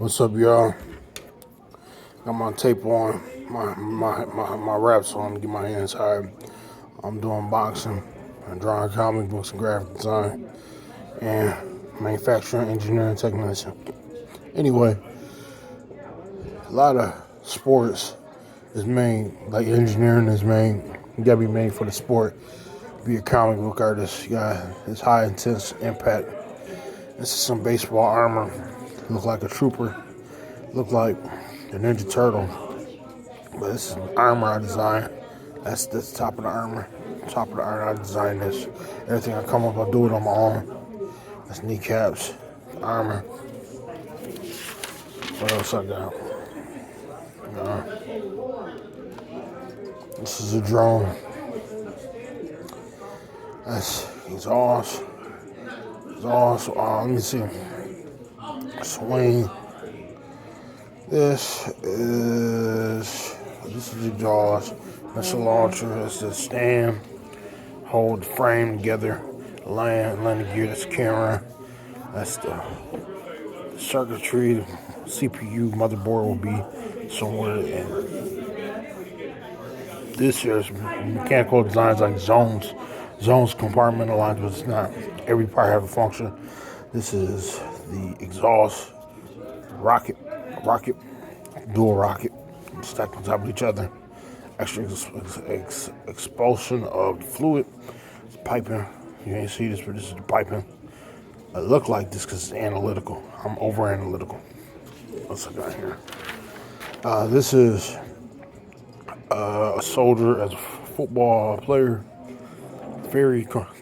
What's up, y'all? Got my tape on, my raps on, get my hands high. I'm doing boxing and drawing comic books and graphic design and manufacturing, engineering, technician. Anyway, a lot of sports is made, like engineering is made. You gotta be made for the sport. Be a comic book artist. You got it's high intense impact. This is some baseball armor. Look like a trooper. Look like a Ninja Turtle. But this is armor I designed. That's the top of the armor. Top of the armor, I designed this. Everything I come up, I do it on my own. That's kneecaps, armor. What else I got? This is a drone. That's exhaust. Let me see. Swing. This is exhaust. That's a launcher. That's the stand. Hold the frame together. Landing gear. That's the camera. That's the circuitry. The CPU motherboard will be somewhere. And this is mechanical designs like zones. Zones compartmentalized, but it's not. Every part has a function. This is the exhaust rocket, dual rocket, stacked on top of each other. Extra expulsion of fluid. It's piping. You ain't see this, but this is the piping. I look like this because it's analytical. I'm over analytical. What's I got here? This is a soldier as a football player.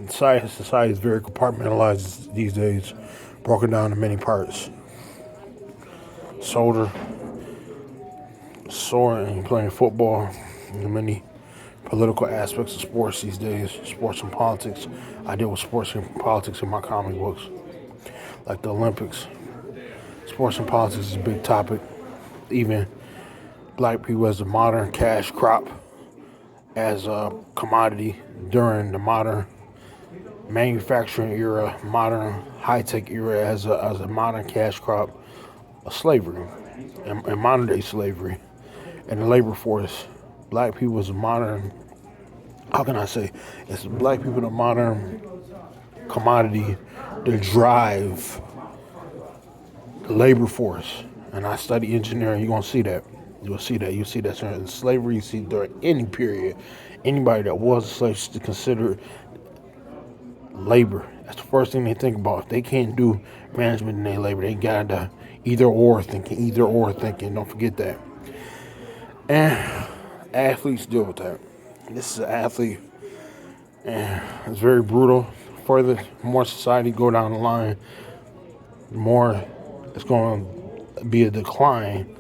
Society is very compartmentalized these days, broken down into many parts. Soldier, soaring, playing football, and many political aspects of sports these days. Sports and politics. I deal with sports and politics in my comic books, like the Olympics. Sports and politics is a big topic. Even black people as a modern cash crop, as a commodity during the modern manufacturing era, modern high-tech era, as a modern cash crop of slavery and modern day slavery and the labor force. Black people is a modern, how can I say, it's black people the modern commodity to drive the labor force. And I study engineering, you're gonna see that. You'll see that in slavery. You see during any period, anybody that was a slave is considered labor. That's the first thing they think about. If they can't do management in their labor, they got to either or thinking. Don't forget that. And athletes deal with that. This is an athlete, and it's very brutal. Further, more society go down the line, the more it's going to be a decline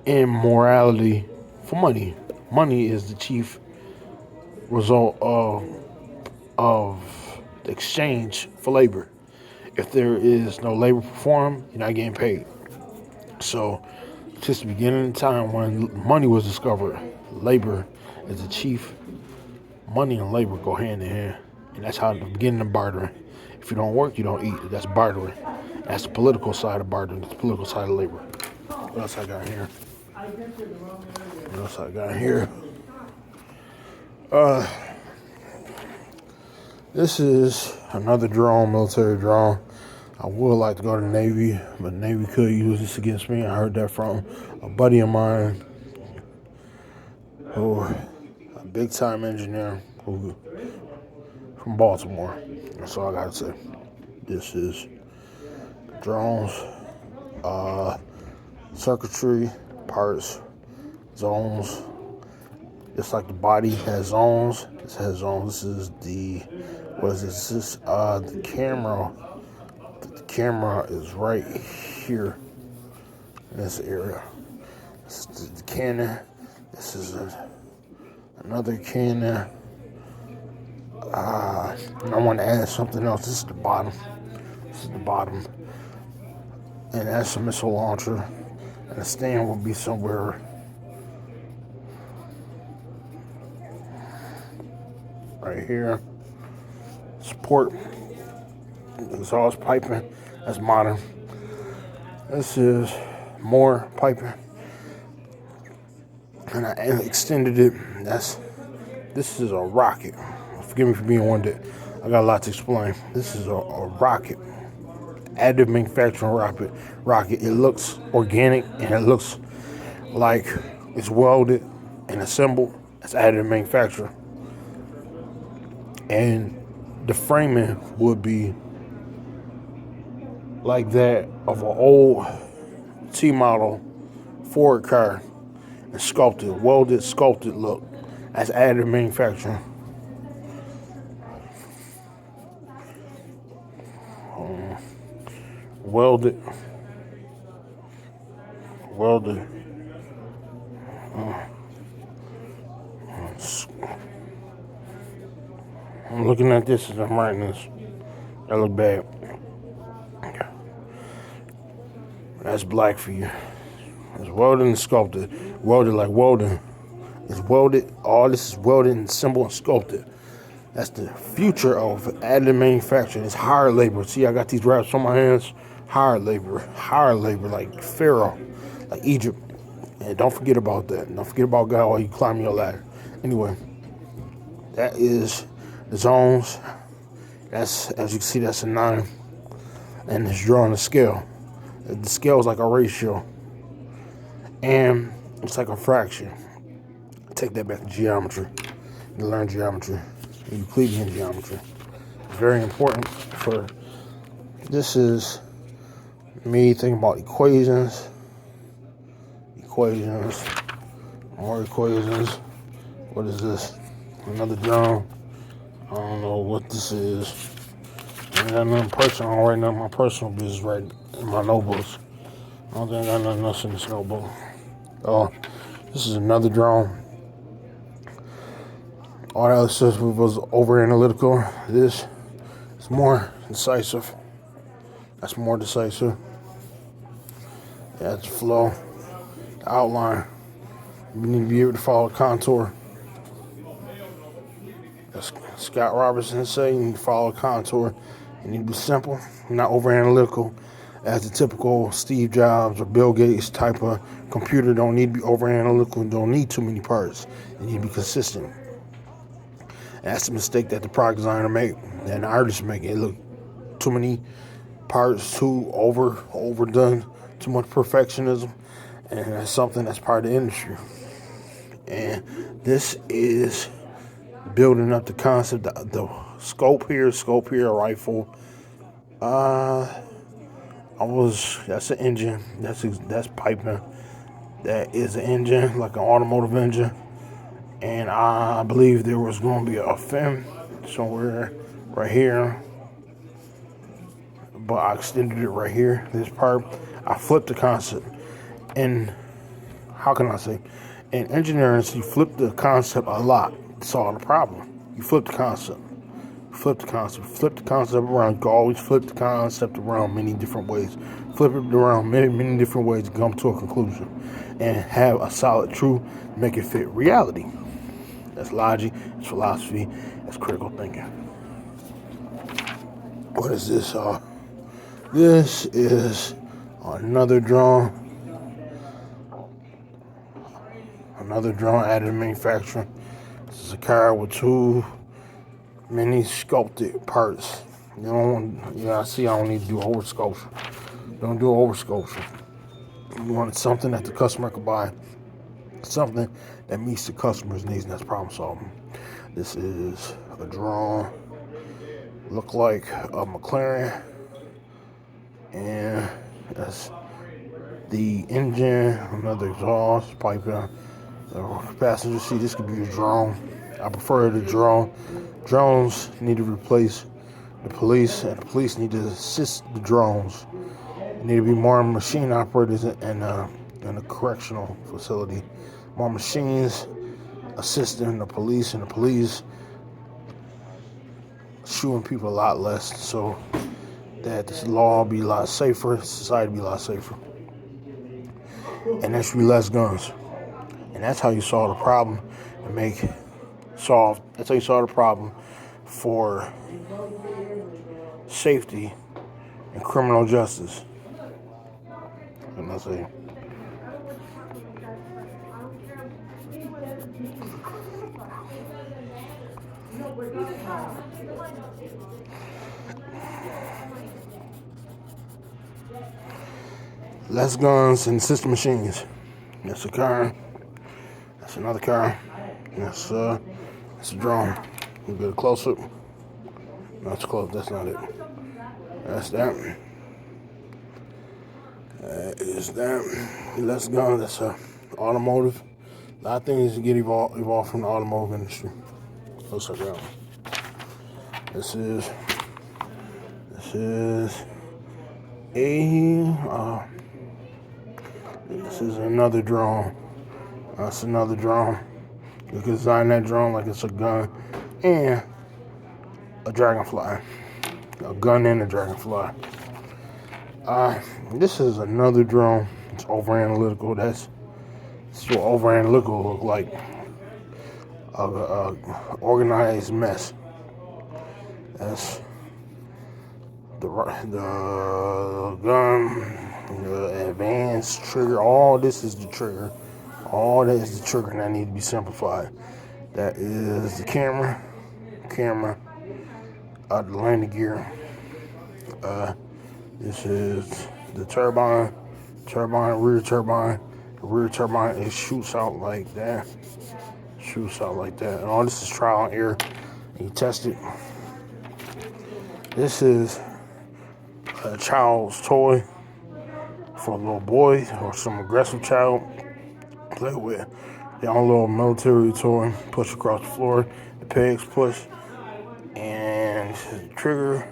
in morality for money. Money is the chief result of the exchange for labor. If there is no labor performed, you're not getting paid. So, since the beginning of time when money was discovered, labor is the chief. Money and labor go hand in hand, and that's how the beginning of bartering. If you don't work, you don't eat. That's bartering. That's the political side of bartering. That's the political side of labor. What else I got here? This is another drone, military drone. I would like to go to the Navy, but the Navy could use this against me. I heard that from a buddy of mine, who a big time engineer from Baltimore. That's all I gotta say. This is drones, circuitry, parts, zones. Just like the body has zones, this has zones. This is the, the camera. The camera is right here in this area. This is the cannon. This is another cannon. And I want to add something else. This is the bottom. And that's a missile launcher. And the stand will be somewhere right here. Support. Exhaust piping. That's modern. This is more piping, and I extended it. This is a rocket. Forgive me for being one-day. I got a lot to explain. This is a rocket, additive manufacturing rocket. It looks organic and it looks like it's welded and assembled. It's additive manufacturing, and the framing would be like that of an old T model Ford car, and sculpted, welded, sculpted look. That's additive manufacturing. Welded. I'm looking at this as I'm writing this. That look bad. That's black for you. It's welded and sculpted. Welded like welding. It's welded. All this is welded and assembled and sculpted. That's the future of additive manufacturing. It's hard labor. See, I got these wraps on my hands. Hard labor, like Pharaoh, like Egypt. And don't forget about that. Don't forget about God while you climb your ladder. Anyway, that is the zones. That's, as you can see, that's a 9. And it's drawing a scale. The scale is like a ratio. And it's like a fraction. Take that back to geometry. You learn geometry. Euclidean geometry. It's very important for, this is me thinking about equations. More equations. What is this? Another drum. I don't know what this is. I got nothing personal right now. My personal business right in my notebooks. I don't think I got nothing else in this notebook. Oh, this is another drone. All that other stuff was over analytical. This is more decisive. That's more decisive. Yeah, it's flow, the outline. You need to be able to follow the contour. As Scott Robertson said, you need to follow the contour. You need to be simple, not over analytical. As the typical Steve Jobs or Bill Gates type of computer, don't need to be over analytical and don't need too many parts. You need to be consistent. And that's the mistake that the product designer make and the artists make. It look too many parts, too overdone, too much perfectionism, and that's something that's part of the industry. And this is building up the concept, the scope here, a rifle. That's an engine. That's piping. That is an engine, like an automotive engine. And I believe there was going to be a fin somewhere right here. But I extended it right here, this part. I flipped the concept. And how can I say? In engineering, you flip the concept a lot to solve the problem. You flip the concept. Flip the concept around. You can always flip the concept around many different ways. Flip it around many different ways to come to a conclusion. And have a solid truth, make it fit reality. That's logic, it's philosophy, that's critical thinking. What is this? This is another drone. Additive manufacturing. This is a car with too many sculpted parts. I don't need to do over sculpture. Don't do over sculpture. You want something that the customer could buy. Something that meets the customer's needs, and that's problem solving. This is a drone. Look like a McLaren. And that's the engine, another exhaust, piping, the passenger seat. This could be a drone. I prefer the drone. Drones need to replace the police, and the police need to assist the drones. There need to be more machine operators in a correctional facility. More machines assisting the police, and the police shooting people a lot less, so that this law will be a lot safer, society will be a lot safer. And there should be less guns. And that's how you solve the problem that's how you solve the problem for safety and criminal justice. And I say, less guns and sister machines. That's a car. That's another car. That's a drone. We get a close up. That's close. That's not it. That's that. That is that. Less guns. That's automotive. A lot of things get evolved from the automotive industry. Looks like that one. This is this is another drone. That's another drone. You can design that drone like it's a gun and a dragonfly. A gun and a dragonfly. This is another drone. It's over analytical. That's what over analytical look like. A organized mess. That's the gun, the advanced trigger. All this is the trigger. All that is the trigger, and that needs to be simplified. That is the camera, the landing gear. This is the turbine, rear turbine. The rear turbine, it shoots out like that. And all this is trial and error. And you test it. This is a child's toy for a little boy or some aggressive child. Play with their own little military toy. Push across the floor. The pegs push. And trigger.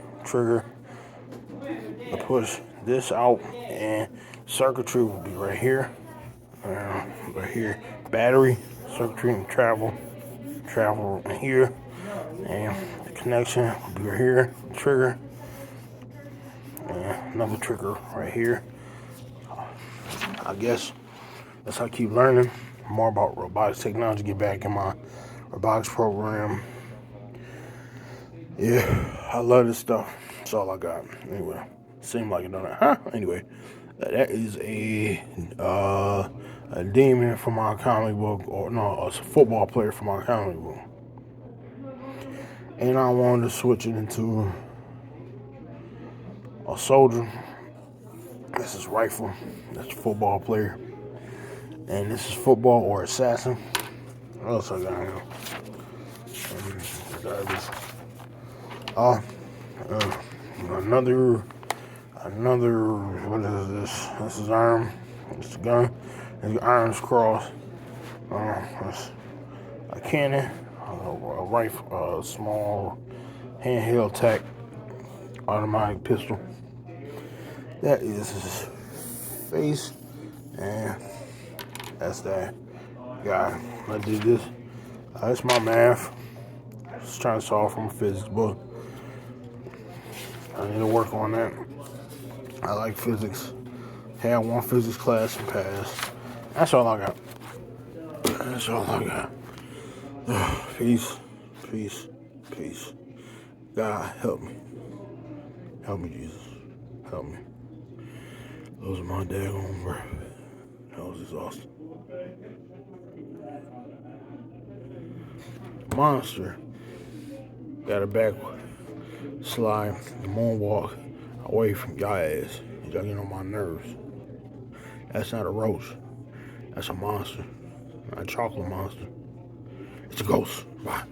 I push this out, and circuitry will be right here. Battery, circuitry, and travel right here. And the connection will be right here. Trigger. And another trigger right here. I guess that's how I keep learning more about robotics technology. Get back in my robotics program. Yeah, I love this stuff. That's all I got. Anyway, seemed like it, don't it? Huh? Anyway, that is a demon from our comic book, or no, a football player from our comic book. And I wanted to switch it into a soldier. This is rifle. That's a football player. And this is football or assassin. What else I got here? Another, what is this? This is arm. It's a gun. It's arms crossed. It's a cannon, a rifle, a small handheld tac automatic pistol. That is his face, and that's that guy. I did this. That's my math. Just trying to solve from a physics book. I need to work on that. I like physics. Had one physics class and passed. That's all I got. Peace. God, help me. Help me, Jesus. Help me. Those are my daggone breath. That was exhausting. Monster got a back slide, the moonwalk away from y'all ass. Y'all getting on my nerves. That's not a roach. That's a monster. Not a chocolate monster. It's a ghost. Bye.